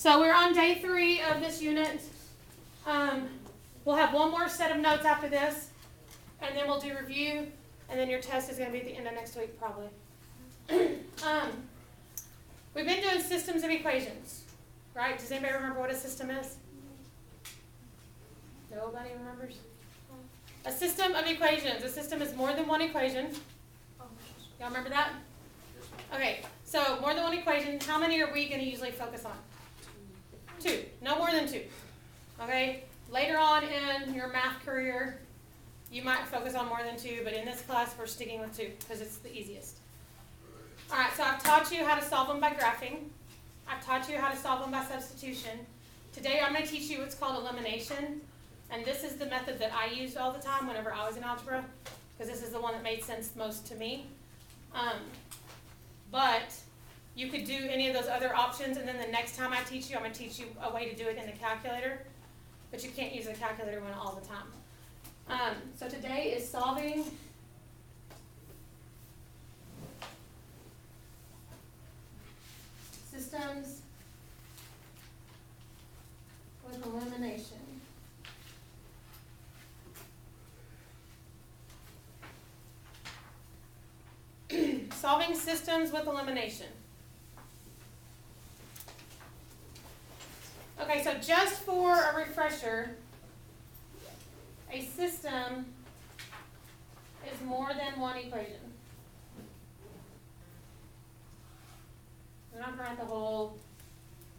So we're on day 3 of this unit. We'll have one more set of notes after this, and then we'll do review, and then your test is going to be at the end of next week probably. We've been doing systems of equations, right? Does anybody remember what a system is? Nobody remembers? A system of equations. A system is more than one equation. Y'all remember that? Okay, so more than one equation. How many are we going to usually focus on? 2. No more than 2. Okay? Later on in your math career, you might focus on more than 2, but in this class, we're sticking with 2 because it's the easiest. All right, so I've taught you how to solve them by graphing. I've taught you how to solve them by substitution. Today, I'm going to teach you what's called elimination, and this is the method that I used all the time whenever I was in algebra, because this is the one that made sense most to me. But you could do any of those other options, and then the next time I teach you, I'm going to teach you a way to do it in the calculator, but you can't use the calculator one all the time. So today is solving systems with elimination. Solving systems with elimination. Okay, so just for a refresher, a system is more than one equation. We're not going to write the whole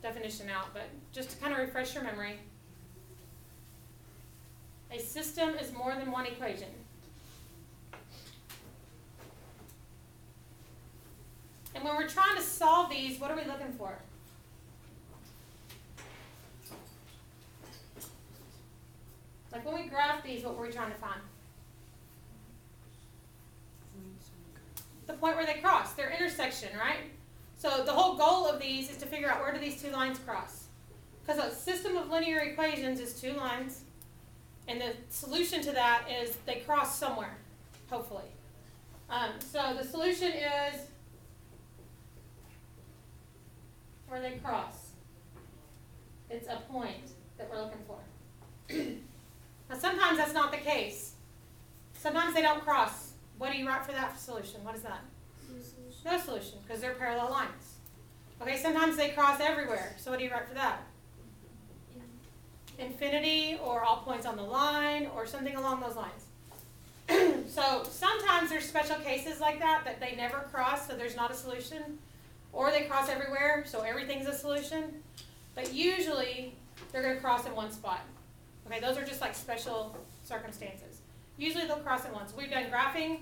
definition out, but just to kind of refresh your memory, a system is more than one equation. And when we're trying to solve these, what are we looking for? Like when we graph these, what were we trying to find? The point where they cross, their intersection, right? So the whole goal of these is to figure out where do these 2 lines cross. Because a system of linear equations is 2 lines, and the solution to that is they cross somewhere, hopefully. So the solution is where they cross. It's a point that we're looking for. Now sometimes that's not the case. Sometimes they don't cross. What do you write for that solution? What is that? No solution, because they're parallel lines. Okay, sometimes they cross everywhere. So what do you write for that? Infinity, or all points on the line, or something along those lines. So sometimes there's special cases like that they never cross, so there's not a solution. Or they cross everywhere, so everything's a solution. But usually, they're going to cross in one spot. Okay, those are just like special circumstances. Usually they'll cross in one. So we've done graphing,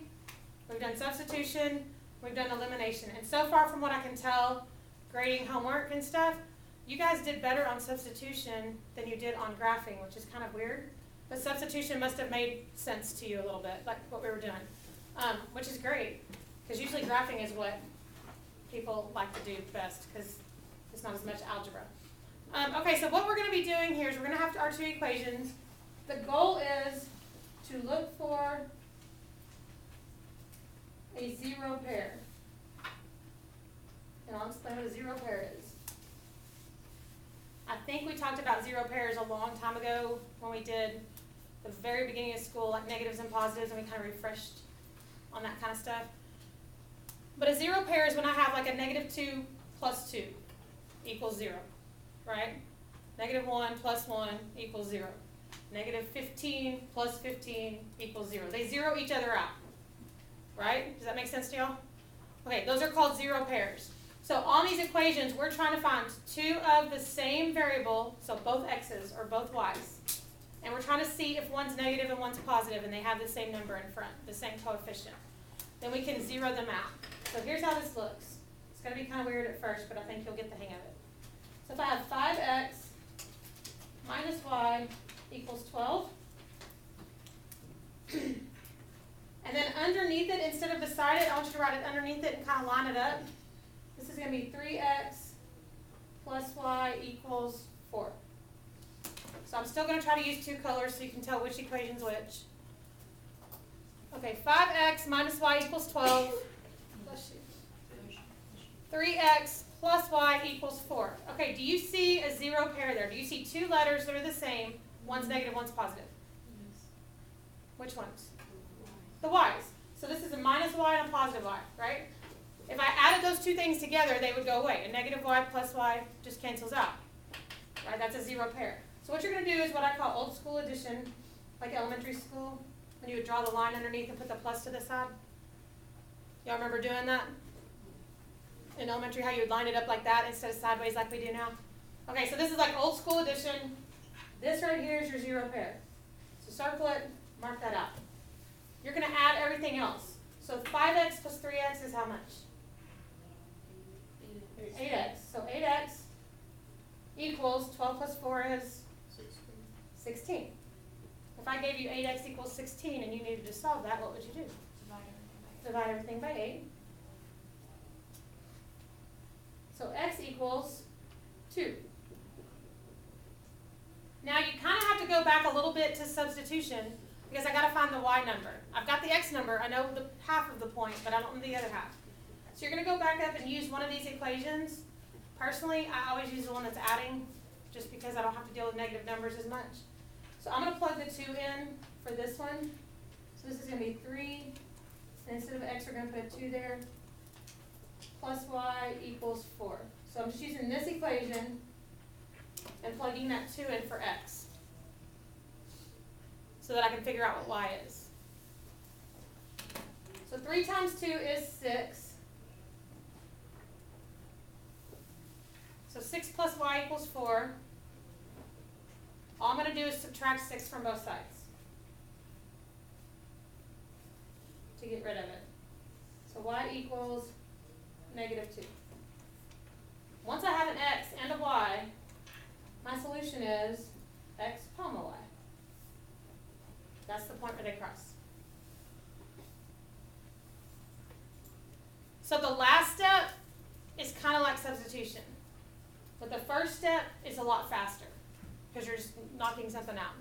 we've done substitution, we've done elimination. And so far from what I can tell, grading homework and stuff, you guys did better on substitution than you did on graphing, which is kind of weird. But substitution must have made sense to you a little bit, like what we were doing, which is great. Because usually graphing is what people like to do best, because it's not as much algebra. Okay, so what we're going to be doing here is we're going to have our 2 equations. The goal is to look for a 0 pair. And I'll explain what a 0 pair is. I think we talked about 0 pairs a long time ago when we did the very beginning of school, like negatives and positives, and we kind of refreshed on that kind of stuff. But a 0 pair is when I have like a -2 plus 2 equals 0, right? -1 plus 1 equals 0. -15 plus 15 equals 0. They zero each other out, right? Does that make sense to y'all? Okay, those are called 0 pairs. So on these equations, we're trying to find 2 of the same variable, so both x's or both y's. And we're trying to see if one's negative and one's positive and they have the same number in front, the same coefficient. Then we can zero them out. So here's how this looks. It's going to be kind of weird at first, but I think you'll get the hang of it. So if I have 5x minus y equals 12, and then underneath it, instead of beside it, I want you to write it underneath it and kind of line it up. This is going to be 3x plus y equals 4. So I'm still going to try to use 2 colors so you can tell which equation's which. Okay, 5x minus y equals 12. 3x plus y equals 4. Okay, do you see a zero pair there? Do you see two letters that are the same? One's negative, one's positive. Yes. Which ones? The y's. So this is a minus y and a positive y, right? If I added those two things together, they would go away. A negative y plus y just cancels out. Right? That's a zero pair. So what you're going to do is what I call old school addition, like elementary school, when you would draw the line underneath and put the plus to the side. Y'all remember doing that? In elementary, how you would line it up like that instead of sideways like we do now? Okay, so this is like old school addition. This right here is your zero pair. So circle it, mark that out. You're going to add everything else. So 5x plus 3x is how much? 8x. So 8x equals 12 plus 4 is 16. If I gave you 8x equals 16 and you needed to solve that, what would you do? Divide everything by 8. So x equals 2. Now you kind of have to go back a little bit to substitution because I got to find the y number. I've got the x number. I know the half of the point, but I don't know the other half. So you're going to go back up and use one of these equations. Personally, I always use the one that's adding just because I don't have to deal with negative numbers as much. So I'm going to plug the 2 in for this one. So this is going to be 3. And instead of x, we're going to put 2 there. Plus y equals 4. So I'm just using this equation and plugging that 2 in for x so that I can figure out what y is. So 3 times 2 is 6. So 6 plus y equals 4. All I'm going to do is subtract 6 from both sides to get rid of it. So y equals negative 2. Once I have an x and a y, my solution is x comma y. That's the point where they cross. So the last step is kind of like substitution. But the first step is a lot faster because you're just knocking something out.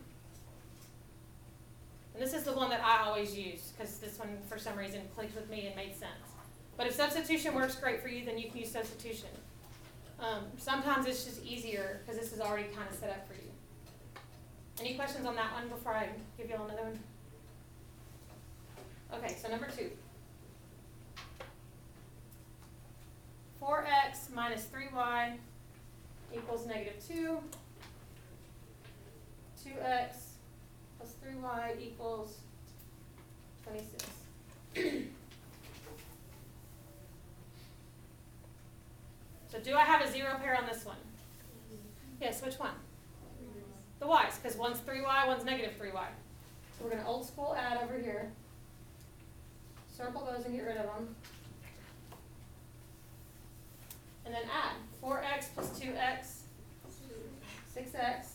And this is the one that I always use because this one, for some reason, clicked with me and made sense. But if substitution works great for you, then you can use substitution. Sometimes it's just easier because this is already kind of set up for you. Any questions on that one before I give you all another one? Okay, so number 2. 4x minus 3y equals negative 2. 2x plus 3y equals 26. So do I have a zero pair on this one? Yes, which one? The y's, because one's 3y, one's negative 3y. So we're going to old school add over here. Circle those and get rid of them. And then add 4x plus 2x, 6x.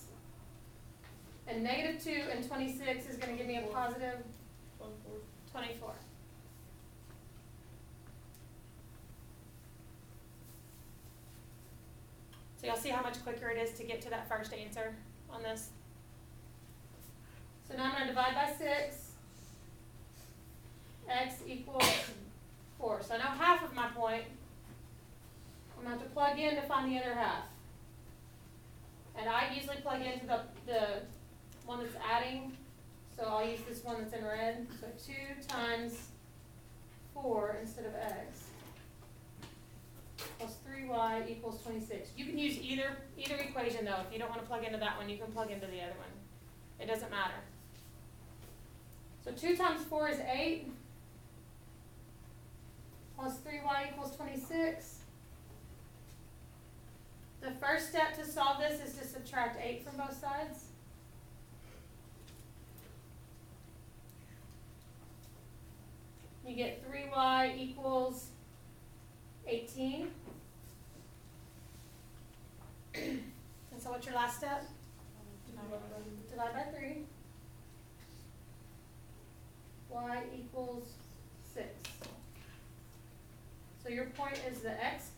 And negative 2 and 26 is going to give me a positive 24. So y'all see how much quicker it is to get to that first answer on this? So now I'm going to divide by 6. X equals 4. So now half of my point, I'm going to have to plug in to find the other half. And I usually plug into the one that's adding. So I'll use this one that's in red. So 2 times 4 instead of x plus 3y equals 26. You can use either equation though. If you don't want to plug into that one, you can plug into the other one. It doesn't matter. So 2 times 4 is 8 plus 3y equals 26. The first step to solve this is to subtract 8 from both sides. You get 3y equals 18. And so what's your last step? Divide by 3. Y equals 6. So your point is the x,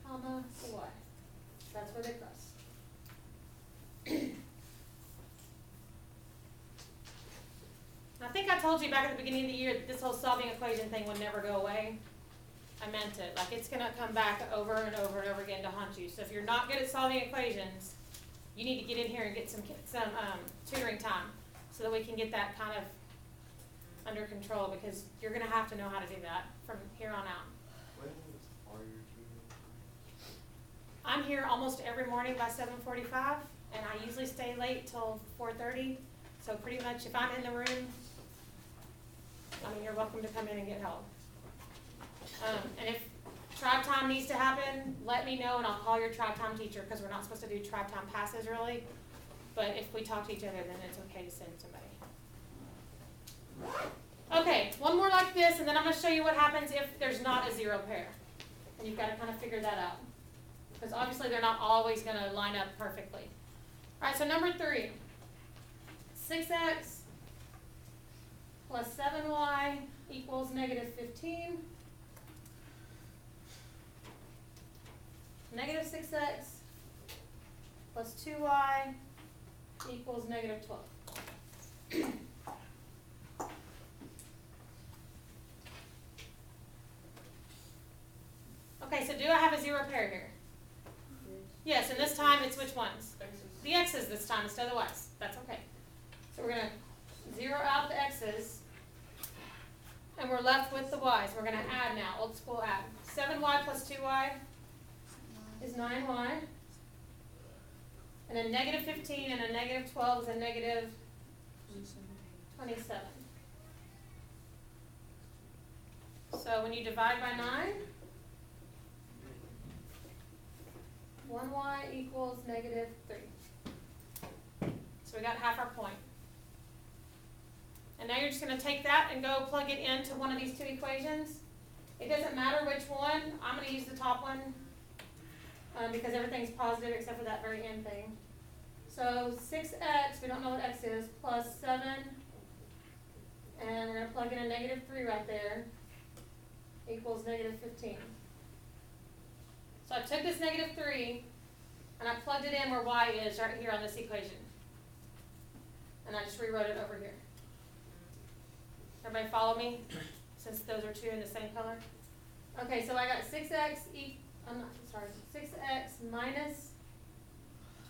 comma, the y. That's where they cross. I think I told you back at the beginning of the year that this whole solving equation thing would never go away. I meant it. Like, it's going to come back over and over and over again to haunt you. So if you're not good at solving equations, you need to get in here and get some tutoring time so that we can get that kind of under control, because you're going to have to know how to do that from here on out. When are you tutoring? I'm here almost every morning by 7:45, and I usually stay late till 4:30. So pretty much if I'm in the room, I mean, you're welcome to come in and get help. And if tribe time needs to happen, let me know and I'll call your tribe time teacher, because we're not supposed to do tribe time passes really. But if we talk to each other, then it's okay to send somebody. Okay, one more like this, and then I'm going to show you what happens if there's not a zero pair. And you've got to kind of figure that out, because obviously they're not always going to line up perfectly. All right, so number 3. 6x plus 7y equals negative 15. Negative 6x plus 2y equals negative 12. Okay, so do I have a zero pair here? Yes, and this time it's which ones? The x's this time instead of the y's. That's okay. So we're going to zero out the x's, and we're left with the y's. We're going to add now, old school add. 7y plus 2y is 9y, and a negative 15 and a negative 12 is a negative 27. So when you divide by 9, 1y equals negative 3. So we got half our point. And now you're just going to take that and go plug it into one of these two equations. It doesn't matter which one. I'm going to use the top one because everything's positive except for that very end thing. So 6x, we don't know what x is, plus 7. And we're going to plug in a negative 3 right there, equals negative 15. So I took this negative 3 and I plugged it in where y is right here on this equation. And I just rewrote it over here. Everybody follow me? Since those are two in the same color. Okay, so I got 6x minus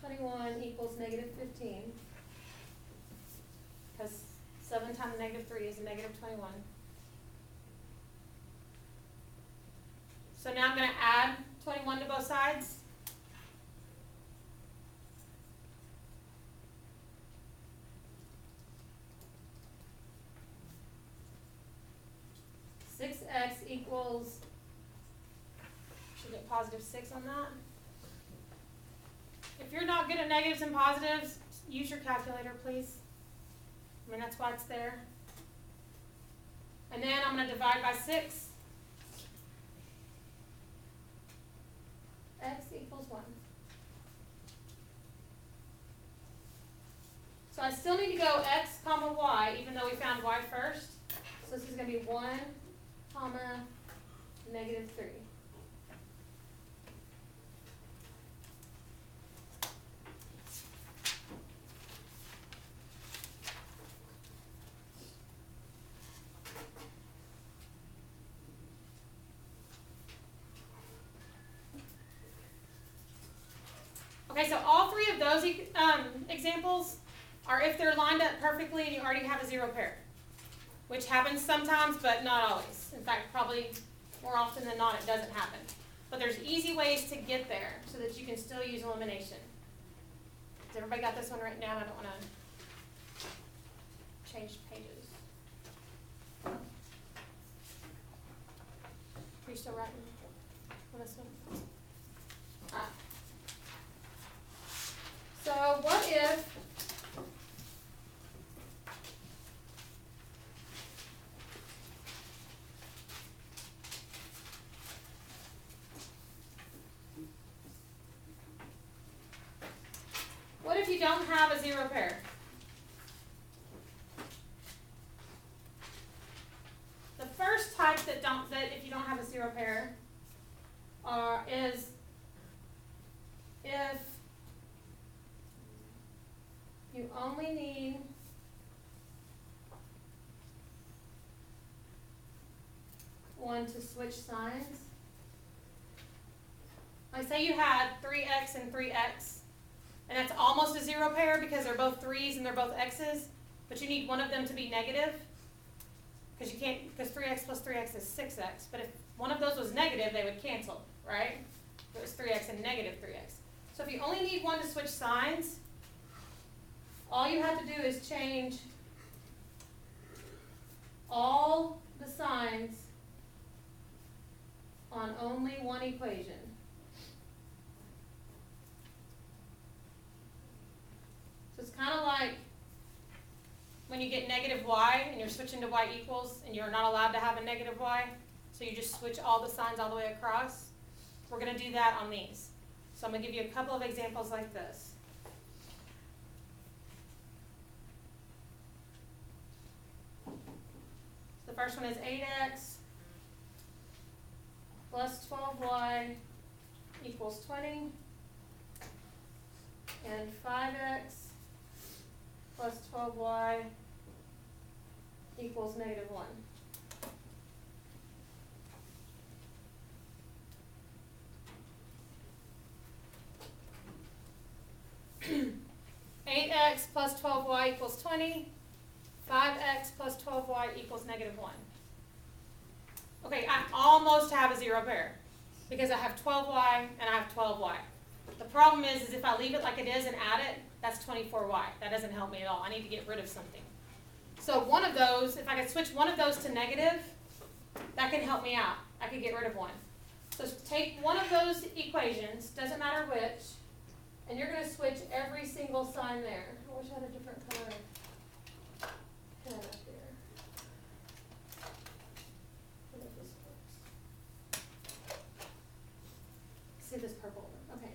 21 equals negative 15. Because 7 times negative 3 is a negative 21. So now I'm going to add 21 to both sides. X equals, should get positive 6 on that. If you're not good at negatives and positives, use your calculator, please. I mean, that's why it's there. And then I'm going to divide by 6. X equals 1. So I still need to go x comma y, even though we found y first. So this is going to be 1 comma negative 3. Okay, so all three of those examples are if they're lined up perfectly and you already have a zero pair, which happens sometimes, but not always. In fact, probably more often than not, it doesn't happen. But there's easy ways to get there so that you can still use elimination. Has everybody got this one written down? I don't want to change pages. Are you still writing on this one? So what if you don't have a zero pair? The first type that if you don't have a zero pair is if you only need one one to switch signs. Like say you had 3x and 3x, and that's almost a zero pair because they're both 3's and they're both x's, but you need one of them to be negative, because you can't, because 3x plus 3x is 6x, but if one of those was negative, they would cancel, right? If it was 3x and negative 3x. So if you only need one to switch signs, all you have to do is change all the signs on only one equation. So it's kind of like when you get negative y and you're switching to y equals and you're not allowed to have a negative y, so you just switch all the signs all the way across. We're going to do that on these. So I'm going to give you a couple of examples like this. The first one is 8x plus 12y equals 20, and 5x plus 12y equals negative 1. Eight x plus 12y equals 20. 5x plus 12y equals negative 1. Okay, I almost have a zero pair because I have 12y and I have 12y. The problem is if I leave it like it is and add it, that's 24y. That doesn't help me at all. I need to get rid of something. So one of those, if I could switch one of those to negative, that can help me out. I could get rid of one. So take one of those equations, doesn't matter which, and you're going to switch every single sign there. I wish I had a different color pen up there. What if this works? See this purple one? Okay.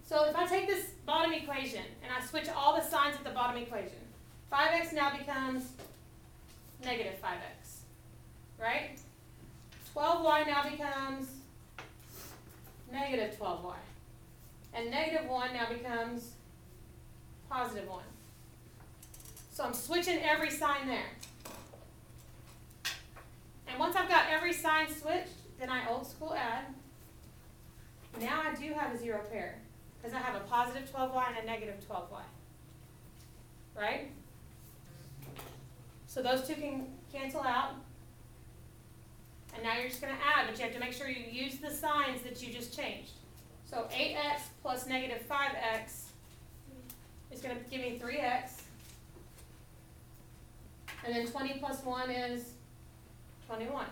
So if I take this bottom equation and I switch all the signs at the bottom equation, 5x now becomes negative 5x, right? 12y now becomes negative 12y. And negative 1 now becomes positive 1. So I'm switching every sign there. And once I've got every sign switched, then I old school add. Now I do have a zero pair because I have a positive 12y and a negative 12y. Right? So those two can cancel out. And now you're just going to add, but you have to make sure you use the signs that you just changed. So 8x plus negative 5x is going to give me 3x. And then 20 plus 1 is 21.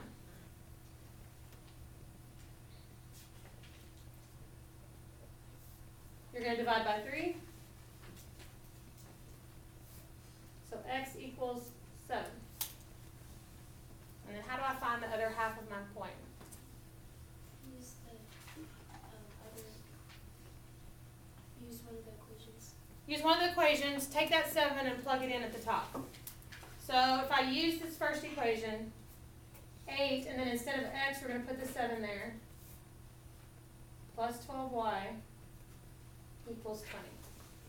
You're going to divide by 3. So x equals 7. And then how do I find the other half of my point? Use one of the equations. Use one of the equations, take that 7 and plug it in at the top. So if I use this first equation, 8, and then instead of x, we're going to put the 7 there, plus 12y equals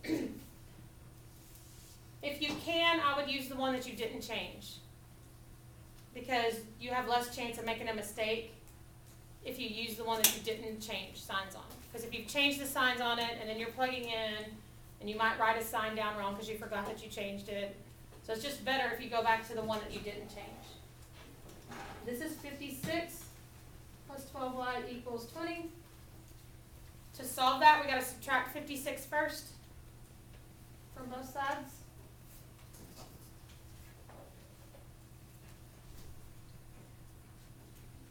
20. If you can, I would use the one that you didn't change, because you have less chance of making a mistake if you use the one that you didn't change signs on. Because if you've changed the signs on it and then you're plugging in, and you might write a sign down wrong because you forgot that you changed it. So it's just better if you go back to the one that you didn't change. This is 56 plus 12y equals 20. To solve that, we got to subtract 56 first from both sides.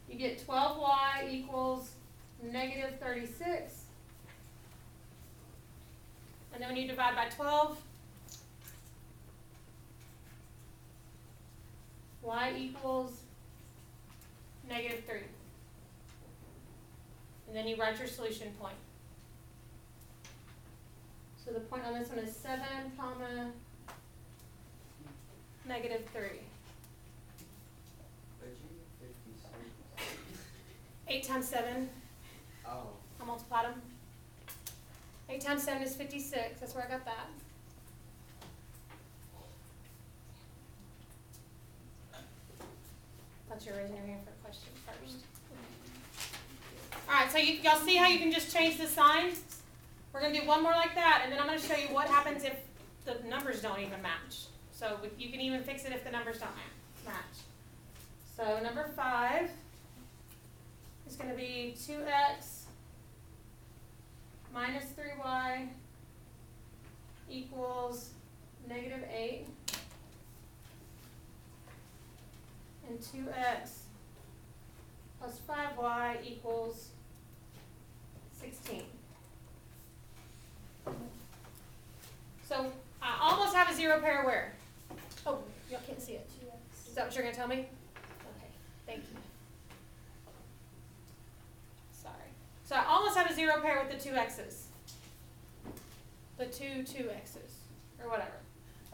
You get 12y equals negative 36. And then when you divide by 12, y equals negative 3. And then you write your solution point. So the point on this one is 7, comma, negative 3. But you get 56. 8 times 7. Oh. I multiplied them. 8 times 7 is 56. That's where I got that. Thought you were raising your hand for a question first. Alright, so y'all see how you can just change the sign? We're going to do one more like that, and then I'm going to show you what happens if the numbers don't even match. So you can even fix it if the numbers don't match. So number 5 is going to be 2x minus 3y equals negative 8. And 2x plus 5y equals 16. So I almost have a zero pair where? Oh, y'all can't see it. 2x. Is that what you're going to tell me? Okay, thank you. Sorry. So I almost have a zero pair with the 2 x's. The two 2x's, or whatever.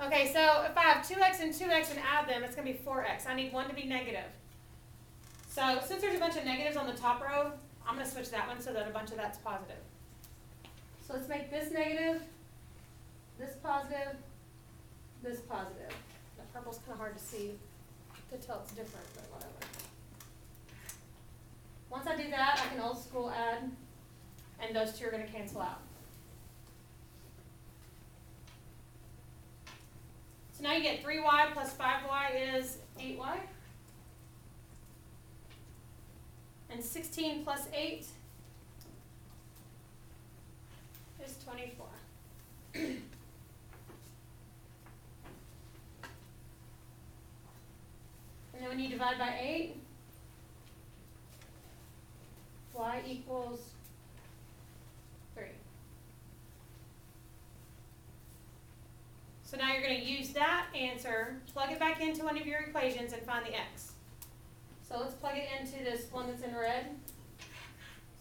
Okay, so if I have 2x and 2x and add them, it's going to be 4x. I need one to be negative. So since there's a bunch of negatives on the top row, I'm going to switch that one so that a bunch of that's positive. So let's make this negative, this positive, this positive. That purple's kind of hard to see to tell it's different, but whatever. Once I do that, I can old school add, and those two are going to cancel out. So now you get 3y plus 5y is 8y. And 16 plus 8 is 24. And then when you divide by 8, y equals 3. So now you're going to use that answer, plug it back into one of your equations, and find the x. So let's plug it into this one that's in red.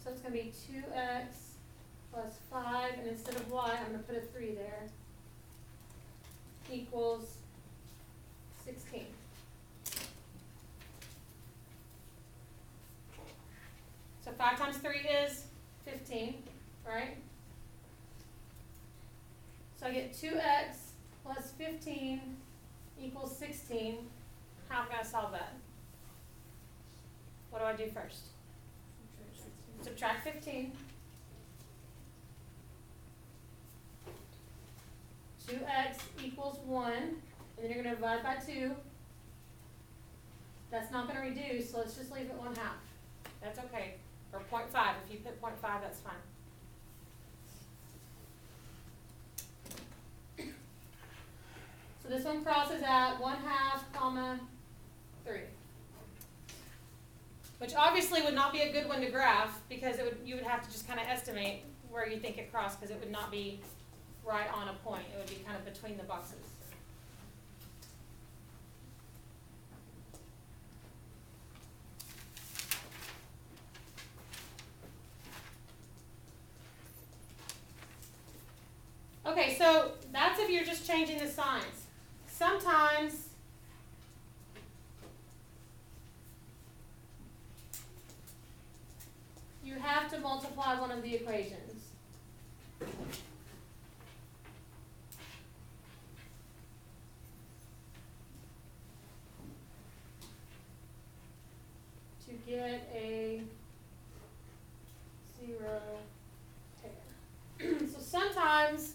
So it's going to be 2x plus 5, and instead of y, I'm going to put a 3 there, equals 16. So 5 times 3 is 15, right? So I get 2x plus 15 equals 16. How am I going to solve that? What do I do first? Subtract 15. 2x equals 1, and then you're going to divide by 2. That's not going to reduce, so let's just leave it 1/2. That's okay. Or 0.5. If you put 0.5, that's fine. So this one crosses at 1/2, comma 3. Which obviously would not be a good one to graph, because you would have to just kind of estimate where you think it crossed, because it would not be right on a point. It would be kind of between the boxes. Okay, so that's if you're just changing the signs. Sometimes you have to multiply one of the equations. To get a zero pair. So sometimes,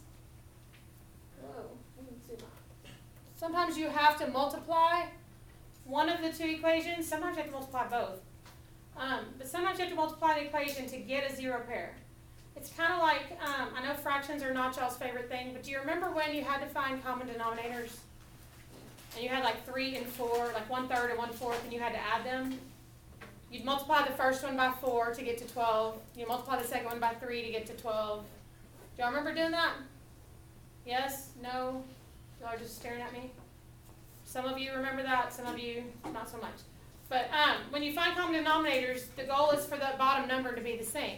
sometimes you have to multiply one of the two equations. Sometimes you have to multiply both. But sometimes you have to multiply the equation to get a zero pair. It's kind of like, I know fractions are not y'all's favorite thing, but do you remember when you had to find common denominators? And you had like 3 and 4, like 1/3 and 1/4, and you had to add them? You'd multiply the first one by 4 to get to 12. You multiply the second one by 3 to get to 12. Do y'all remember doing that? Yes? No? Y'all are just staring at me? Some of you remember that, some of you not so much. But when you find common denominators, the goal is for the bottom number to be the same.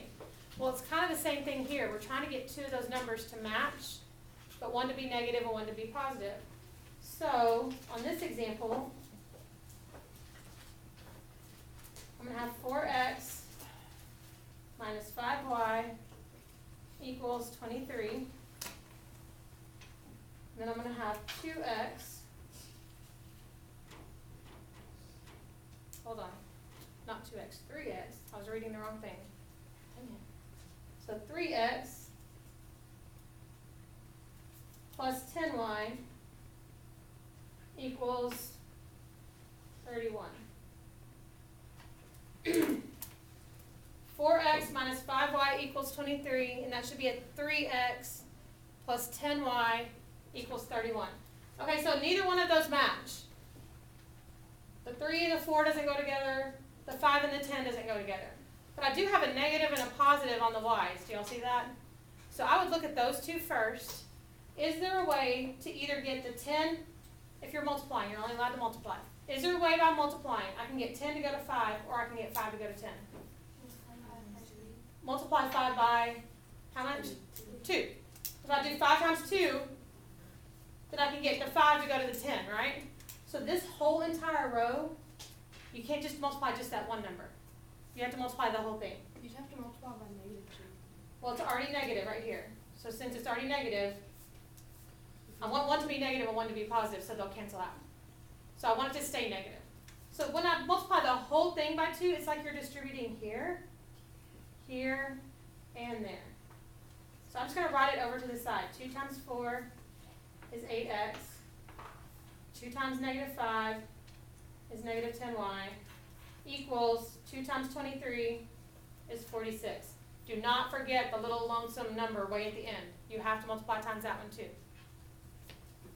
Well, it's kind of the same thing here. We're trying to get two of those numbers to match, but one to be negative and one to be positive. So on this example, I'm going to have 4x minus 5y equals 23. And then I'm going to have 2x. Hold on. Not 2x, 3x. I was reading the wrong thing. plus 10y equals 31. 4x minus 5y equals 23, and that should be at 3x plus 10y equals 31. Okay, so neither one of those match. The 3 and the 4 doesn't go together. The 5 and the 10 doesn't go together. But I do have a negative and a positive on the y's. Do y'all see that? So I would look at those two first. Is there a way to either get the 10, if you're multiplying, you're only allowed to multiply. Is there a way by multiplying, I can get 10 to go to 5, or I can get 5 to go to 10? Multiply 5 by how much? 2. If I do 5 times 2, then I can get the 5 to go to the 10, right? So this whole entire row, you can't just multiply just that one number. You have to multiply the whole thing. You'd have to multiply by -2. Well, it's already negative right here. So since it's already negative, I want one to be negative and one to be positive, so they'll cancel out. So I want it to stay negative. So when I multiply the whole thing by 2, it's like you're distributing here, here, and there. So I'm just going to write it over to the side. 2 times 4 is 8x. 2 times -5 is negative 10y equals 2 times 23 is 46. Do not forget the little lonesome number way at the end. You have to multiply times that one too.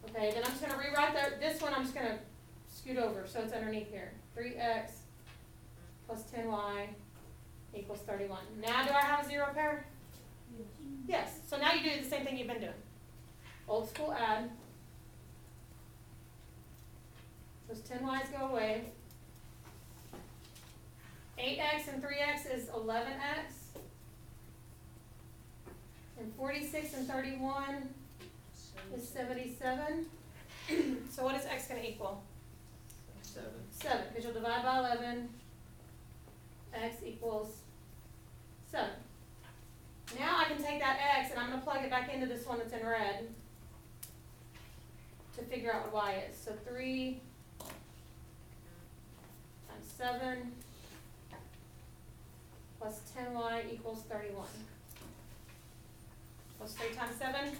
Okay, then I'm just going to rewrite this one. I'm just going to scoot over so it's underneath here. 3x plus 10y equals 31. Now do I have a zero pair? Yes. So now you do the same thing you've been doing. Old school add. Those 10y's go away. 8x and 3x is 11x. And 46 and 31 is 77. So what is x going to equal? 7. 7, because you'll divide by 11. X equals 7. Now I can take that x and I'm going to plug it back into this one that's in red to figure out what y is. So 3 times 7 plus 10y equals 31. What's 3 times 7?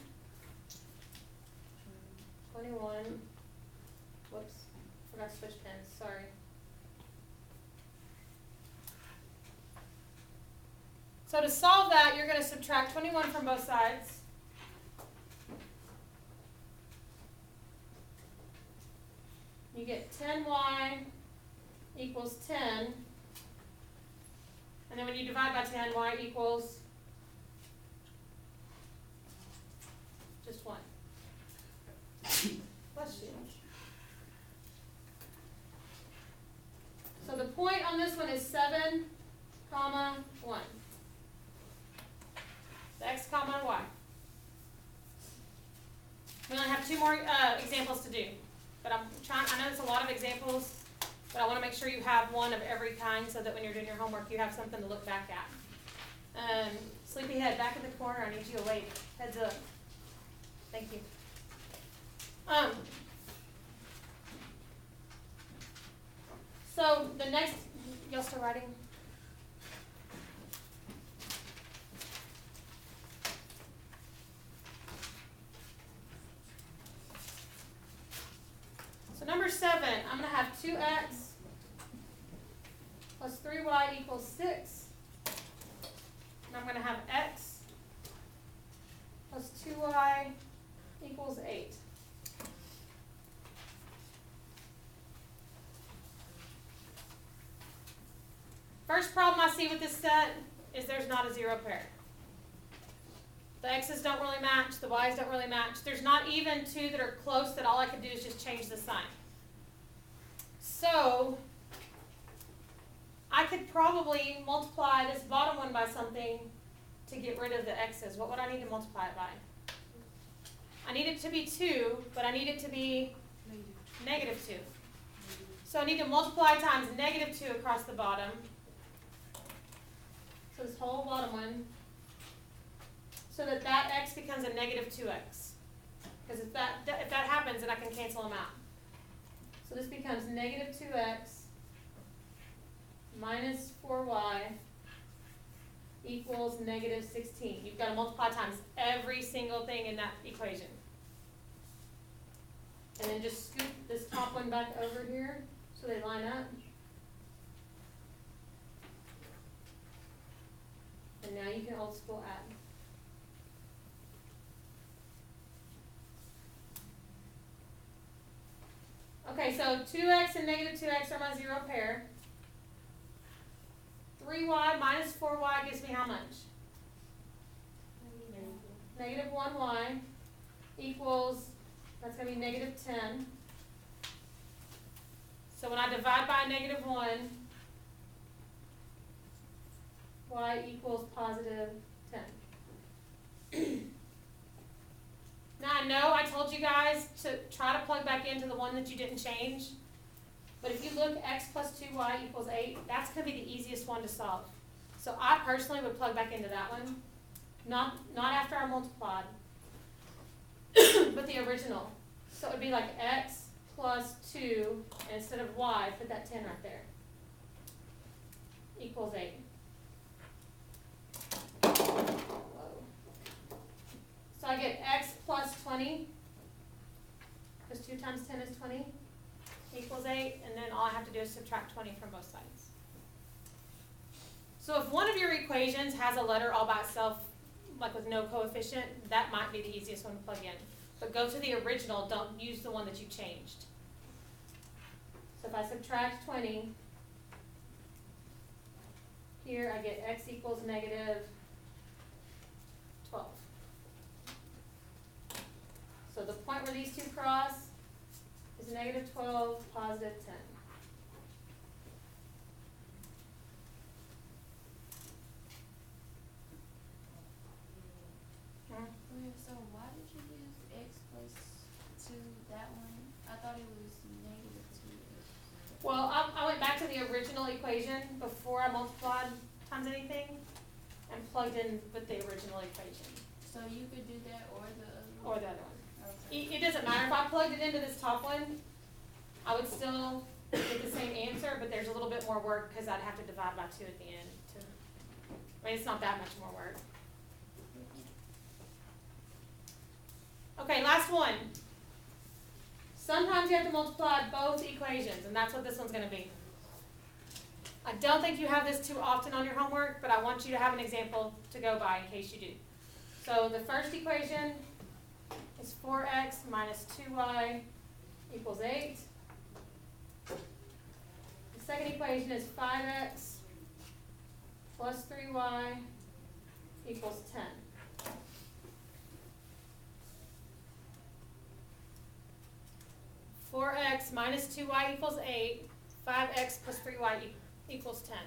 21. Whoops, forgot to switch pens, sorry. So to solve that, you're going to subtract 21 from both sides. You get 10y equals 10. And then when you divide by 10, y equals just 1. Bless you. So the point on this one is 7, comma, 1. The x, comma, y. We only have 2 more examples to do. But I know it's a lot of examples, but I want to make sure you have one of every kind so that when you're doing your homework, you have something to look back at. Sleepyhead, back in the corner, I need you awake. Heads up. Thank you. So the next, y'all still writing? So number 7, I'm going to have 2x plus 3y equals 6. And I'm going to have x plus 2y equals 8. First problem I see with this set is there's not a zero pair. The x's don't really match, the y's don't really match. There's not even 2 that are close that all I can do is just change the sign. So I could probably multiply this bottom one by something to get rid of the x's. What would I need to multiply it by? I need it to be 2, but I need it to be negative 2. So I need to multiply times negative 2 across the bottom. So this whole bottom one, so that that x becomes a negative 2x. Because if that happens, then I can cancel them out. So this becomes negative 2x minus 4y equals negative 16. You've got to multiply times every single thing in that equation. And then just scoop this top one back over here so they line up. And now you can old school add. Okay, so 2x and negative 2x are my zero pair. 3y minus 4y gives me how much? Negative 1y equals, that's going to be negative 10. So when I divide by negative 1, y equals positive 10. Now I know I told you guys to try to plug back into the one that you didn't change. But if you look x plus 2y equals 8, that's going to be the easiest one to solve. So I personally would plug back into that one. Not after I multiplied, but the original. So it would be like x plus 2, and instead of y, put that 10 right there. Equals 8. Whoa. So I get x plus 20, because 2 times 10 is 20, equals 8, and then all I have to do is subtract 20 from both sides. So if one of your equations has a letter all by itself, like with no coefficient, that might be the easiest one to plug in. But go to the original, don't use the one that you changed. So if I subtract 20, here I get x equals negative 12. So the point where these two cross is negative 12, positive 10. Okay, so why did you use x plus 2, that one? I thought it was negative 2. Well, I went back to the original equation before I multiplied times anything and plugged in with the original equation. So you could do that or the other one? Or the other one. Okay. It doesn't matter. If I plugged it into this top one, I would still get the same answer, but there's a little bit more work because I'd have to divide by 2 at the end. I mean, it's not that much more work. Okay, last one. Sometimes you have to multiply both equations, and that's what this one's going to be. I don't think you have this too often on your homework, but I want you to have an example to go by in case you do. So the first equation is 4x minus 2y equals 8. The second equation is 5x plus 3y equals 10. Four x minus 2y equals 8. 5x plus 3y equals 10.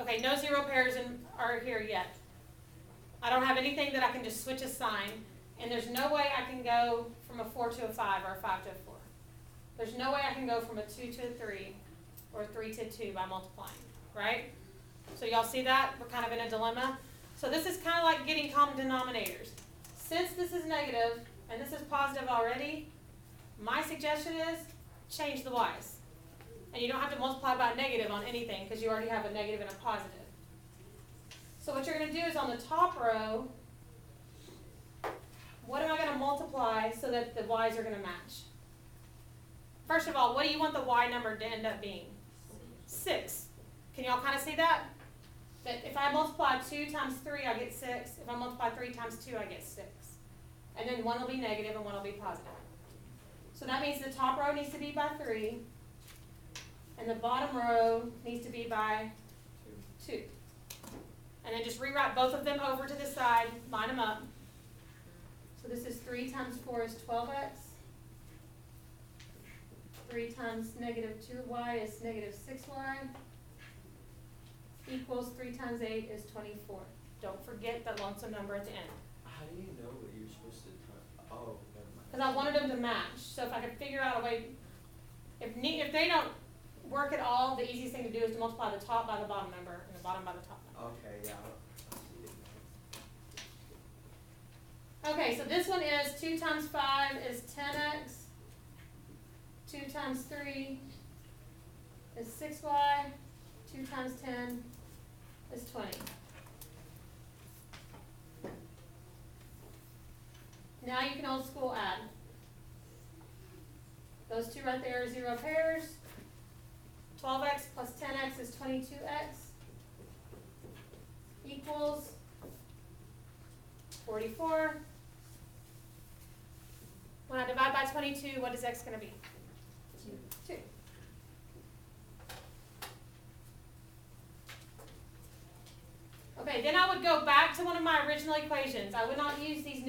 Okay, no zero pairs are here yet. I don't have anything that I can just switch a sign, and there's no way I can go from a 4 to a 5 or a 5 to a 4. There's no way I can go from a 2 to a 3 or a 3 to a 2 by multiplying, right? So y'all see that? We're kind of in a dilemma. So this is kind of like getting common denominators. Since this is negative and this is positive already, my suggestion is change the y's. And you don't have to multiply by a negative on anything because you already have a negative and a positive. So what you're going to do is on the top row, what am I going to multiply so that the y's are going to match? First of all, what do you want the y number to end up being? 6. Can y'all kind of see that? That if I multiply 2 times 3, I get 6. If I multiply 3 times 2, I get 6. And then one will be negative and one will be positive. So that means the top row needs to be by 3, and the bottom row needs to be by 2. And then just rewrite both of them over to the side, line them up. So this is 3 times 4 is 12x. 3 times negative 2y is negative 6y. Equals 3 times 8 is 24. Don't forget that lonesome number at the end. How do you know what you're supposed to time? Oh, never mind. Because I wanted them to match. So if I could figure out a way, if they don't work at all, the easiest thing to do is to multiply the top by the bottom number and the bottom by the top number. Okay, yeah. I see it now. Okay, so this one is 2 times 5 is 10x. 2 times 3 is 6y. 2 times 10 is 20. Now you can old school add. Those two right there are 0 pairs. 12x plus 10x is 22x equals 44. When I divide by 22, what is x going to be? 2. Okay, then I would go back to one of my original equations. I would not use these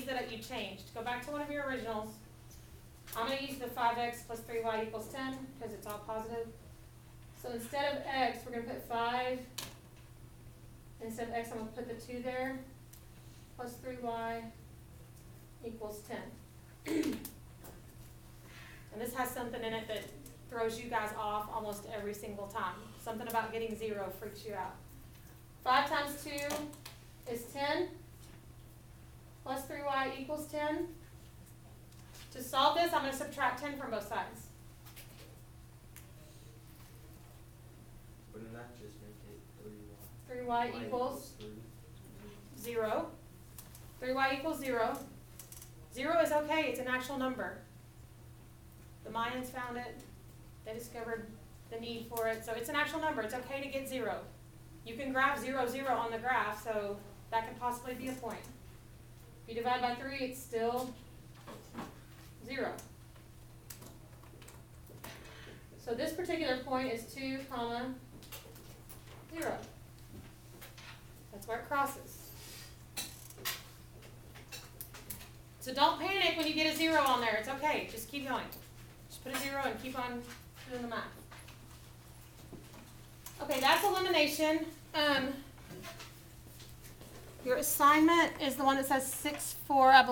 that you changed. Go back to one of your originals. I'm going to use the 5x plus 3y equals 10 because it's all positive. So instead of x, we're going to put 5. Instead of x, I'm going to put the 2 there. Plus 3y equals 10. And this has something in it that throws you guys off almost every single time. Something about getting 0 freaks you out. 5 times 2 is 10. Plus 3y equals 10. To solve this, I'm going to subtract 10 from both sides. Wouldn't that just make it 3y? 3y equals 0. 3y equals 0. 0 is okay. It's an actual number. The Mayans found it. They discovered the need for it. So it's an actual number. It's okay to get 0. You can graph 0, 0 on the graph, so that could possibly be a point. If you divide by 3, it's still 0. So this particular point is 2, 0. That's where it crosses. So don't panic when you get a 0 on there. It's okay. Just keep going. Just put a 0 and keep on doing the math. Okay, that's elimination. Your assignment is the one that says 6-4, I believe.